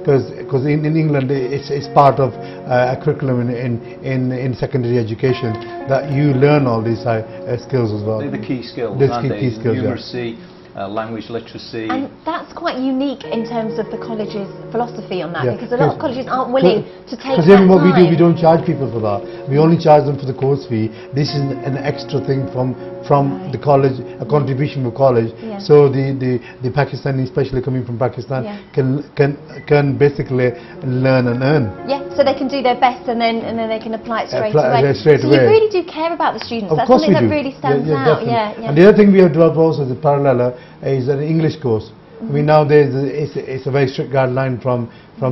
Because in England it's part of a curriculum in secondary education that you learn all these skills as well. They're the key skills, These aren't key they? skills, Numeracy, language literacy. And that's quite unique in terms of the college's philosophy on that, Yeah, because a lot of colleges aren't willing to take that Because even what time. we do, we don't charge people for that. We only charge them for the course fee. This is an extra thing from the college, a contribution from college. Yeah. So the Pakistani, especially coming from Pakistan, can basically learn and earn. Yeah, so they can do their best and then they can apply it straight away. So you really do care about the students. Of That's course something we that do. really stands out. Definitely. Yeah. And the other thing we have developed also the parallel is an English course. I mean, now it's a very strict guideline from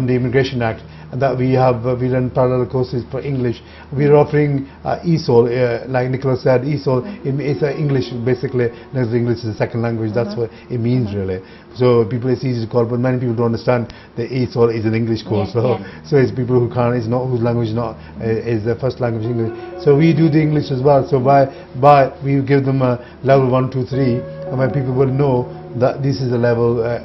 the Immigration Act, and that we run parallel courses for English. We're offering ESOL, like Nicholas said, ESOL. It's English basically. English is a second language. That's what it means really. So people, it's easy to call, but many people don't understand that ESOL is an English course. So it's people who can't, it's not whose language is their first language English. So we do the English as well. So by we give them a level 1, 2, 3, and when people will know that this is a level, that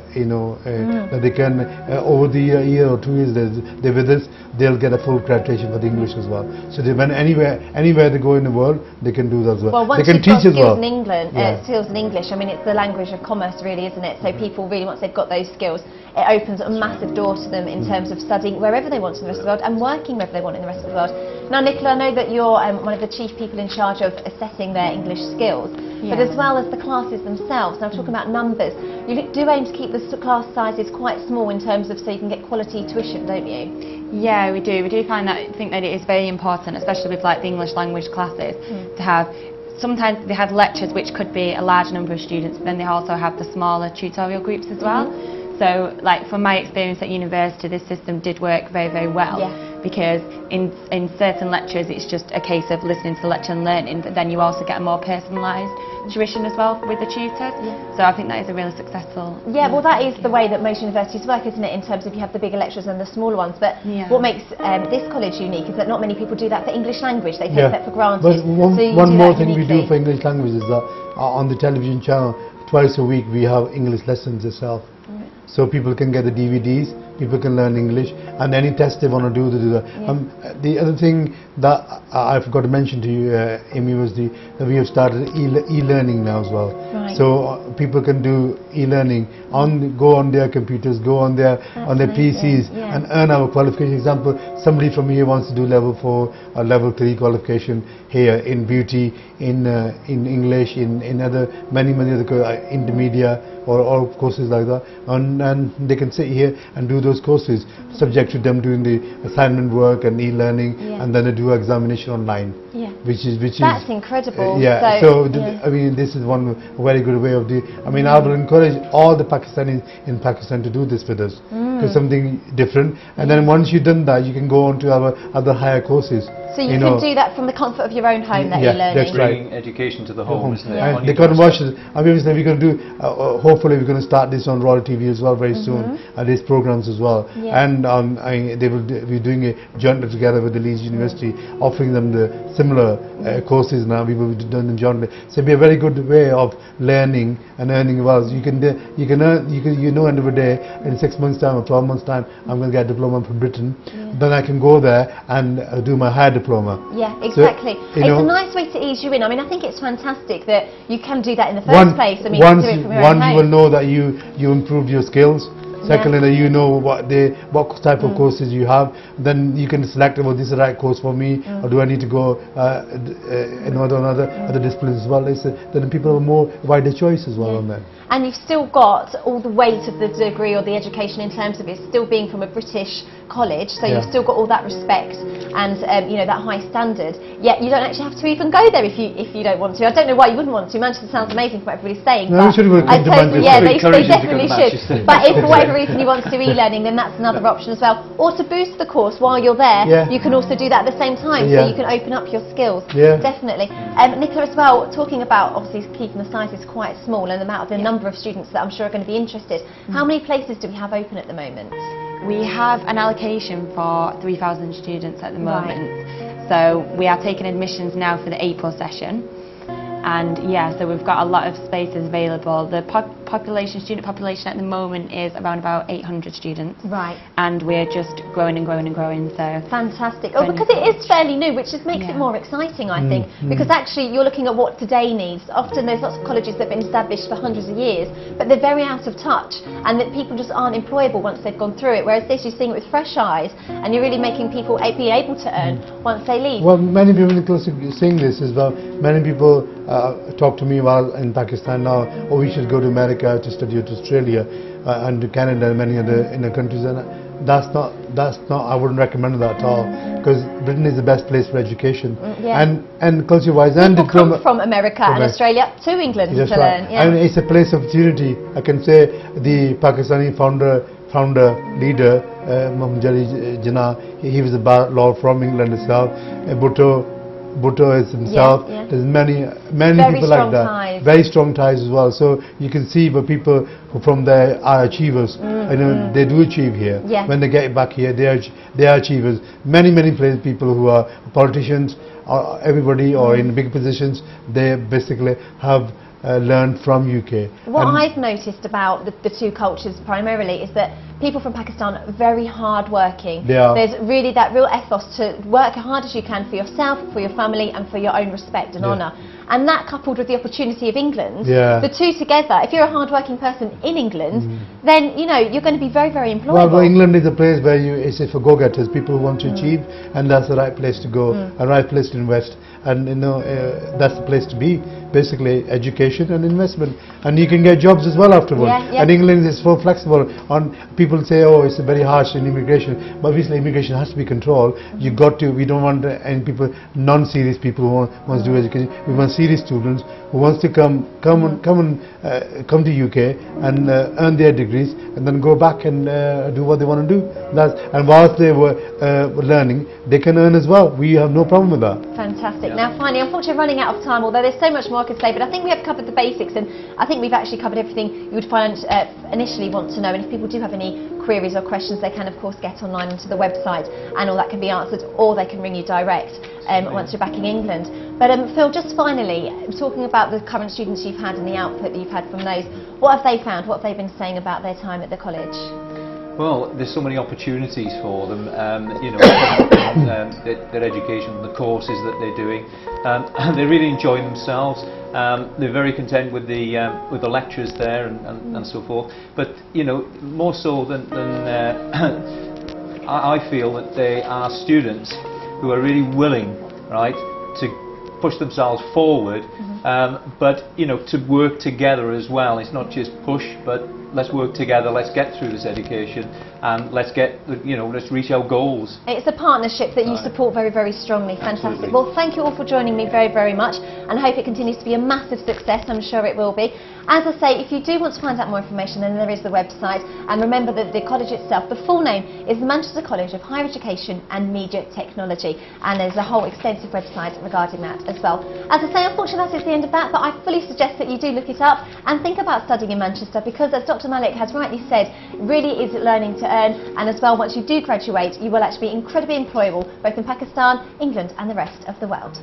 they can, over the year or 2 years they're with us, they'll get a full accreditation for the English as well. So they, when anywhere they go in the world, they can do that as well. Well, once they can you've got teach as skills well. in England, skills in English, I mean, it's the language of commerce really, isn't it? So people really, once they've got those skills, it opens a massive door to them in terms of studying wherever they want in the rest of the world and working wherever they want in the rest of the world. Now, Nicola, I know that you're one of the chief people in charge of assessing their English skills, but as well as the classes themselves. Now, talking about numbers, you do aim to keep the class sizes quite small in terms of so you can get quality tuition, don't you? Yeah, we do. We do think that it is very important, especially with like the English language classes, to have. Sometimes they have lectures which could be a large number of students, but then they also have the smaller tutorial groups as well. So, like from my experience at university, this system did work very, very well. Because in certain lectures it's just a case of listening to the lecture and learning, but then you also get a more personalised tuition as well with the tutors. So I think that is a really successful. Yeah, well, that is the way that most universities work, isn't it, in terms of you have the bigger lectures and the smaller ones. But what makes this college unique is that not many people do that for English language. They take that for granted. But one more thing we do for English language is that on the television channel, twice a week we have English lessons itself. So people can get the DVDs, people can learn English, and any test they want to do, they do that. The other thing that I forgot to mention to you, Amy, was that we have started e-learning now as well. So people can do e-learning, go on their computers, go on their PCs, and earn our qualification. Example, somebody from here wants to do level 4 or level 3 qualification here in beauty, in English, in other many other intermedia or courses like that, and they can sit here and do those courses, subject to them doing the assignment work and e-learning, and then they do examination online. Which is that's incredible. I mean, this is one very good way of doing. I mean, I will encourage all the Pakistanis in Pakistan to do this with us, because something different. And then once you've done that, you can go on to our other higher courses. So you can do that from the comfort of your own home, that e-learning. That's right. Bringing education to the home, isn't it? And they can't watch it. I mean, we're going to do. Hopefully, we're going to start this on Royal TV as well very soon, and these programs as well. And they will be doing a jointly together with the Leeds University, offering them the similar courses now. We will be doing them jointly. So it'll be a very good way of learning and earning well. You can earn, end of the day, in 6 months' time or 12 months' time, I'm going to get a diploma from Britain. Then I can go there and do my higher diploma. Yeah, exactly. So, it's a nice way to ease you in. I mean, I think it's fantastic that you can do that in the first place. I mean, once do it from your own home. you will know that you improved your skills. Secondly, that you know what type of courses you have. Then you can select, well, this is the right course for me, or do I need to go in other disciplines as well. Then people have more wider choice as well on that. And you've still got all the weight of the degree or the education in terms of it still being from a British college, so you've still got all that respect and that high standard. Yet you don't actually have to even go there if you don't want to. I don't know why you wouldn't want to. Manchester sounds amazing from what everybody's saying. No, they definitely should. But if for whatever reason you want to do e-learning, then that's another option as well. Or to boost the course while you're there, you can also do that at the same time, so you can open up your skills. Definitely. Nicola, as well, talking about obviously keeping the sizes quite small and the number of students that I'm sure are going to be interested. How many places do we have open at the moment? We have an allocation for 3,000 students at the moment. So we are taking admissions now for the April session. and yeah, so we've got a lot of spaces available. The student population at the moment is around about 800 students. Right. And we're just growing and growing and growing, so... Fantastic. Oh, because it is fairly new, which just makes it more exciting, I think, because actually you're looking at what today needs. Often there's lots of colleges that have been established for hundreds of years, but they're very out of touch, and that people just aren't employable once they've gone through it, whereas this, you're seeing it with fresh eyes, and you're really making people be able to earn once they leave. Well, many people saying this as well. Many people talk to me while in Pakistan now, oh, we should go to America to study, or to Australia and to Canada and many other countries, and that's not I wouldn't recommend that at all, because Britain is the best place for education and culture-wise. People come from America and Australia to England to learn. And it's a place of opportunity. I can say the Pakistani founder leader Muhammad Jinnah, he was a lawyer from England itself. Bhutto is himself. There's many people like that. Very strong ties as well. So you can see the people who from there are achievers. You know, they do achieve here. When they get back here, they are achievers. Many people who are politicians, or everybody, or in big positions, they basically have learned from UK. What I've noticed about the two cultures primarily is that people from Pakistan are very hard working. There's really that real ethos to work as hard as you can for yourself, for your family, and for your own respect and honour. And that coupled with the opportunity of England, the two together, if you're a hard-working person in England, then, you know, you're going to be very, very employable. Well, England is a place where it's for go-getters, people who want to achieve, and that's the right place to go, a right place to invest. And, you know, that's the place to be, basically, education and investment. And you can get jobs as well afterwards. And England is so flexible. People say, oh, it's very harsh in immigration, but obviously immigration has to be controlled. We don't want any people, non-serious people who want to do education. We want serious students who wants to come to UK and earn their degrees and then go back and do what they want to do. And whilst they were learning, they can earn as well. We have no problem with that. Fantastic. Now finally, unfortunately running out of time, although there's so much more I could say, but I think we have covered the basics, and I think we've actually covered everything you would find initially want to know. And if people do have any queries or questions, they can of course get online onto the website, and all that can be answered, or they can ring you direct once you're back in England. But Phil, just finally, talking about the current students you've had and the output that you've had from those, what have they found? What have they been saying about their time at the college? Well, there's so many opportunities for them, you know, their education, the courses that they're doing. They really enjoy themselves. They're very content with the lectures there and so forth. But you know, more so than I feel that they are students who are really willing, right, to push themselves forward. But you know, to work together as well. It's not just push, but let's work together, let's get through this education, and let's reach our goals. It's a partnership that you support very, very strongly. Fantastic. Well, thank you all for joining me very, very much, and I hope it continues to be a massive success. I'm sure it will be. As I say, if you do want to find out more information, then there is the website, and remember that the college itself, the full name is the Manchester College of Higher Education and Media Technology, and there's a whole extensive website regarding that as well. As I say, unfortunately that's the end of that, but I fully suggest that you do look it up and think about studying in Manchester, because as Dr. Malik has rightly said, really is learning to earn, and as well, once you do graduate, you will actually be incredibly employable both in Pakistan, England and the rest of the world.